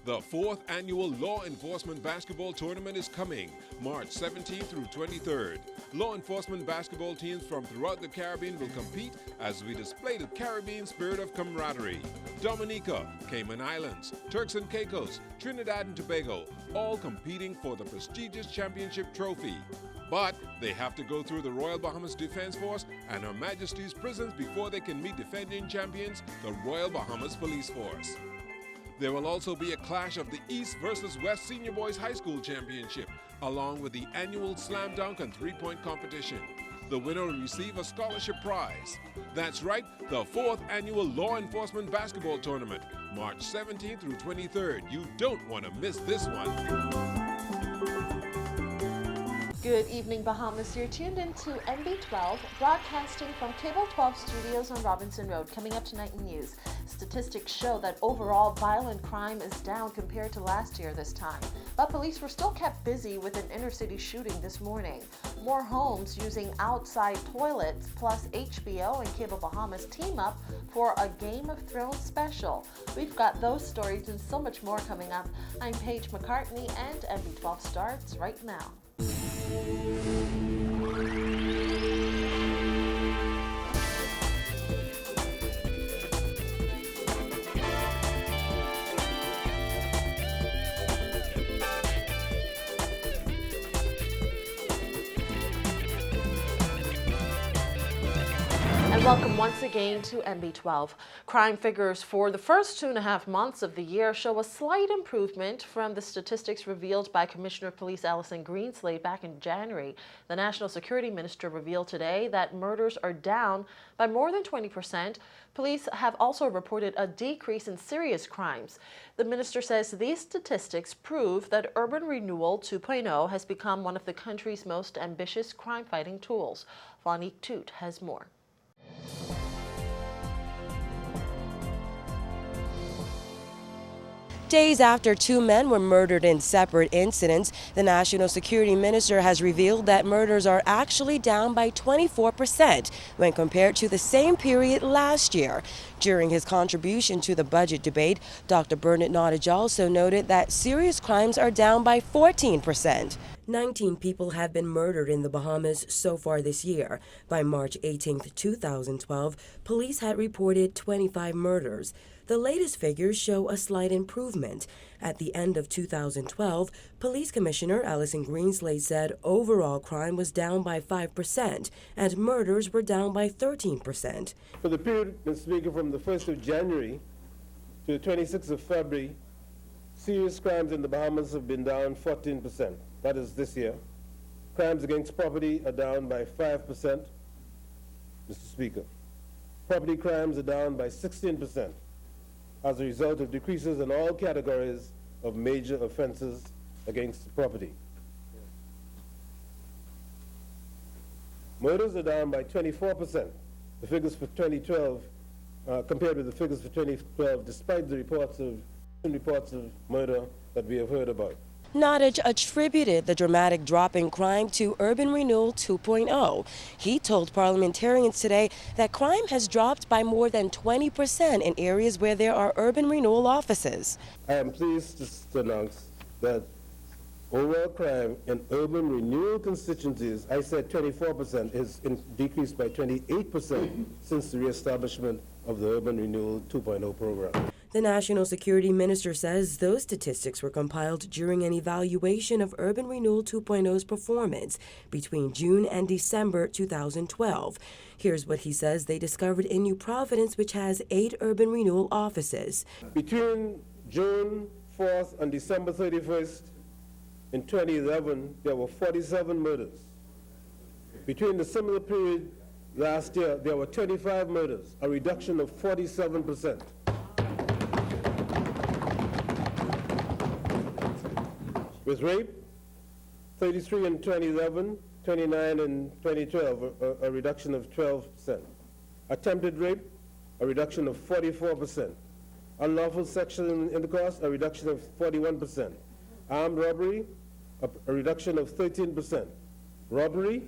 The 4th annual Law Enforcement Basketball Tournament is coming, March 17th through 23rd. Law enforcement basketball teams from throughout the Caribbean will compete as we display the Caribbean spirit of camaraderie. Dominica, Cayman Islands, Turks and Caicos, Trinidad and Tobago, all competing for the prestigious championship trophy. But they have to go through the Royal Bahamas Defense Force and Her Majesty's prisons before they can meet defending champions, the Royal Bahamas Police Force. There will also be a clash of the East versus West Senior Boys High School Championship, along with the annual slam dunk and three-point competition. The winner will receive a scholarship prize. That's right, the 4th annual Law Enforcement Basketball Tournament, March 17th through 23rd. You don't want to miss this one. Good evening, Bahamas. You're tuned into NB12, broadcasting from Cable 12 Studios on Robinson Road. Coming up tonight in news, statistics show that overall violent crime is down compared to last year this time. But police were still kept busy with an inner-city shooting this morning. More homes using outside toilets, plus HBO and Cable Bahamas team up for a Game of Thrones special. We've got those stories and so much more coming up. I'm Paige McCartney, and NB12 starts right now. Welcome once again to NB12. Crime figures for the first 2.5 months of the year show a slight improvement from the statistics revealed by Commissioner of Police Alison Greenslade back in January. The National Security Minister revealed today that murders are down by more than 20%. Police have also reported a decrease in serious crimes. The minister says these statistics prove that Urban Renewal 2.0 has become one of the country's most ambitious crime-fighting tools. Vonique Toot has more. Days after 2 men were murdered in separate incidents, the National Security Minister has revealed that murders are actually down by 24% when compared to the same period last year. During his contribution to the budget debate, Dr. Bernard Nottage also noted that serious crimes are down by 14%. 19 people have been murdered in the Bahamas so far this year. By March 18, 2012, police had reported 25 murders. The latest figures show a slight improvement. At the end of 2012, Police Commissioner Alison Greenslade said overall crime was down by 5% and murders were down by 13%. For the period, Mr. Speaker, from the 1st of January to the 26th of February, serious crimes in the Bahamas have been down 14%. That is this year. Crimes against property are down by 5%, Mr. Speaker. Property crimes are down by 16%. As a result of decreases in all categories of major offenses against property. Murders are down by 24%. The figures for 2012, compared with the figures for 2012, despite the reports of murder that we have heard about. Nottage attributed the dramatic drop in crime to Urban Renewal 2.0. He told parliamentarians today that crime has dropped by more than 20% in areas where there are urban renewal offices. I am pleased to announce that overall crime in urban renewal constituencies, I said 24%, is decreased by 28% since the reestablishment of the Urban Renewal 2.0 program. The National Security Minister says those statistics were compiled during an evaluation of Urban Renewal 2.0's performance between June and December 2012. Here's what he says they discovered in New Providence, which has 8 urban renewal offices. Between June 4th and December 31st in 2011, there were 47 murders. Between the similar period last year, there were 25 murders, a reduction of 47%. With rape, 33 in 2011, 29 in 2012, a reduction of 12%. Attempted rape, a reduction of 44%. Unlawful sexual intercourse, a reduction of 41%. Armed robbery, a reduction of 13%. Robbery,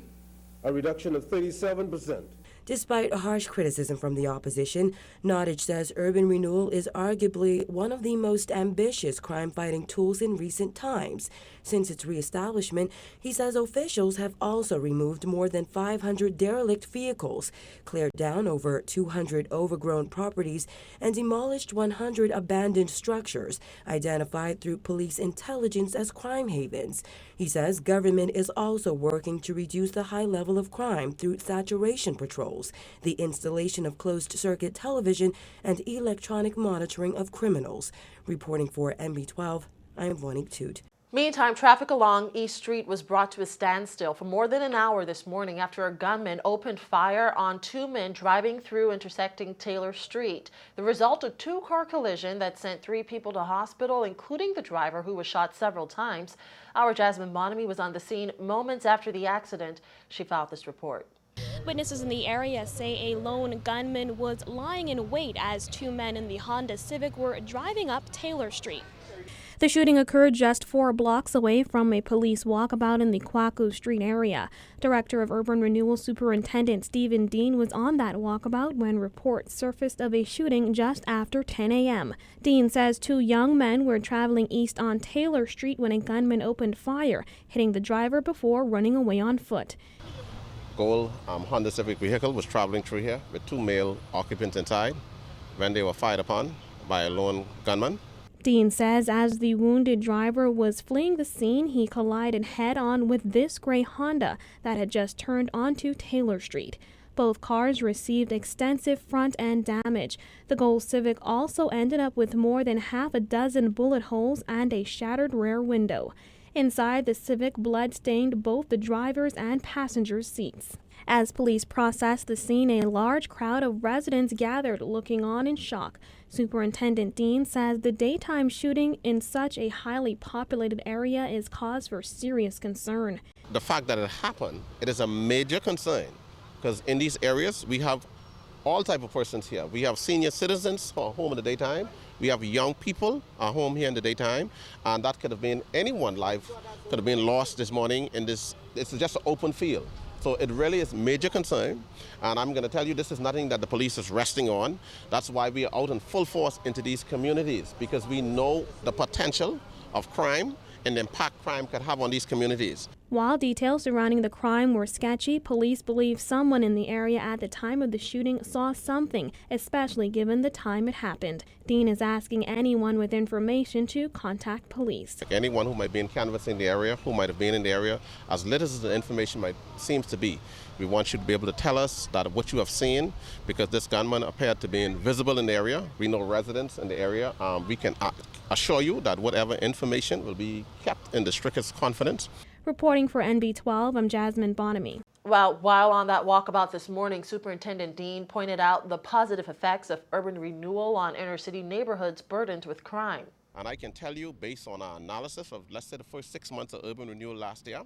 a reduction of 37%. Despite harsh criticism from the opposition, Nottage says urban renewal is arguably one of the most ambitious crime-fighting tools in recent times. Since its reestablishment, he says officials have also removed more than 500 derelict vehicles, cleared down over 200 overgrown properties, and demolished 100 abandoned structures identified through police intelligence as crime havens. He says government is also working to reduce the high level of crime through saturation patrols, the installation of closed-circuit television, and electronic monitoring of criminals. Reporting for NB12, I am Monique Toot. Meantime, traffic along East Street was brought to a standstill for more than an hour this morning after a gunman opened fire on two men driving through intersecting Taylor Street. The result of a two-car collision that sent 3 people to hospital, including the driver, who was shot several times. Our Jasmine Bonamy was on the scene moments after the accident. She filed this report. Witnesses in the area say a lone gunman was lying in wait as 2 men in the Honda Civic were driving up Taylor Street. The shooting occurred just 4 blocks away from a police walkabout in the Kwaku Street area. Director of Urban Renewal Superintendent Stephen Dean was on that walkabout when reports surfaced of a shooting just after 10 a.m. Dean says 2 young men were traveling east on Taylor Street when a gunman opened fire, hitting the driver before running away on foot. Gold Honda Civic vehicle was traveling through here with 2 male occupants inside when they were fired upon by a lone gunman. Dean says as the wounded driver was fleeing the scene, he collided head-on with this gray Honda that had just turned onto Taylor Street. Both cars received extensive front-end damage. The Gold Civic also ended up with more than half a dozen bullet holes and a shattered rear window. Inside, the Civic blood stained both the driver's and passenger's seats. As police processed the scene, a large crowd of residents gathered, looking on in shock. Superintendent Dean says the daytime shooting in such a highly populated area is cause for serious concern. The fact that it happened, it is a major concern because in these areas we have all type of persons here. We have senior citizens who are home in the daytime. We have young people are home here in the daytime, and that could have been anyone's life could have been lost this morning in this. It's just an open field. So it really is major concern, and I'm going to tell you this is nothing that the police is resting on. That's why we are out in full force into these communities, because we know the potential of crime and the impact crime could have on these communities. While details surrounding the crime were sketchy, police believe someone in the area at the time of the shooting saw something, especially given the time it happened. Dean is asking anyone with information to contact police. Anyone who might be in canvassing the area, who might have been in the area, as little as the information seems to be, we want you to be able to tell us that what you have seen, because this gunman appeared to be invisible in the area. We know residents in the area. We can assure you that whatever information will be kept in the strictest confidence. Reporting for NB12, I'm Jasmine Bonamy. Well, while on that walkabout this morning, Superintendent Dean pointed out the positive effects of urban renewal on inner-city neighborhoods burdened with crime. And I can tell you, based on our analysis of, let's say, the first 6 months of urban renewal last year,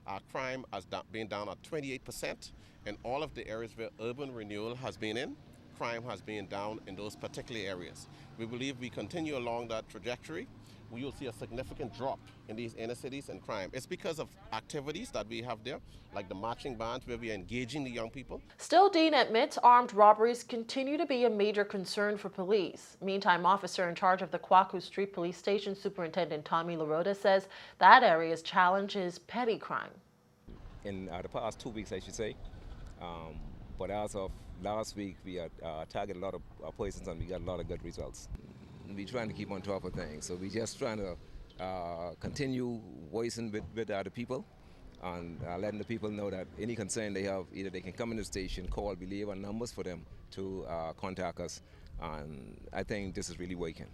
our crime has been down at 28%. In all of the areas where urban renewal has been in, crime has been down in those particular areas. We believe we continue along that trajectory, we will see a significant drop in these inner cities in crime. It's because of activities that we have there, like the marching bands where we are engaging the young people. Still, Dean admits armed robberies continue to be a major concern for police. Meantime, officer in charge of the Kwaku Street Police Station, Superintendent Tommy LaRota, says that area's challenge is petty crime. In the past 2 weeks, I should say, but as of last week, we had targeted a lot of persons and we got a lot of good results. We're trying to keep on top of things, so we're just trying to continue voicing with other people and letting the people know that any concern they have, either they can come in the station, call, we leave our numbers for them to contact us, and I think this is really working.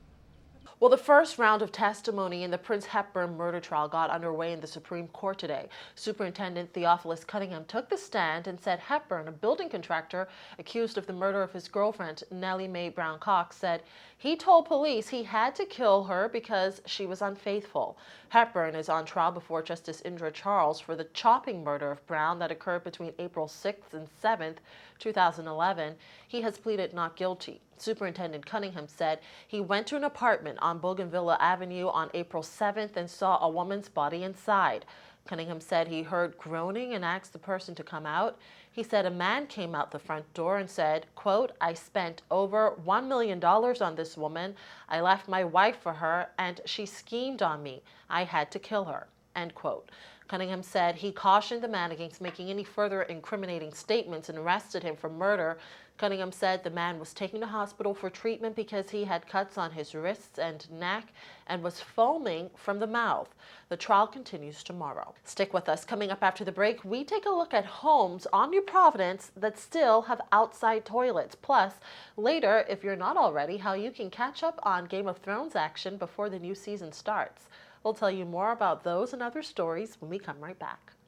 Well, the first round of testimony in the Prince Hepburn murder trial got underway in the Supreme Court today. Superintendent Theophilus Cunningham took the stand and said Hepburn, a building contractor accused of the murder of his girlfriend, Nellie Mae Brown Cox, said he told police he had to kill her because she was unfaithful. Hepburn is on trial before Justice Indra Charles for the chopping murder of Brown that occurred between April 6th and 7th, 2011. He has pleaded not guilty. Superintendent Cunningham said he went to an apartment on Bougainvillea Avenue on April 7th and saw a woman's body inside. Cunningham said he heard groaning and asked the person to come out. He said a man came out the front door and said, quote, "I spent over $1 million on this woman. I left my wife for her and she schemed on me. I had to kill her," end quote. Cunningham said he cautioned the man against making any further incriminating statements and arrested him for murder. Cunningham said the man was taken to hospital for treatment because he had cuts on his wrists and neck and was foaming from the mouth. The trial continues tomorrow. Stick with us. Coming up after the break, we take a look at homes on New Providence that still have outside toilets. Plus, later, if you're not already, how you can catch up on Game of Thrones action before the new season starts. We'll tell you more about those and other stories when we come right back.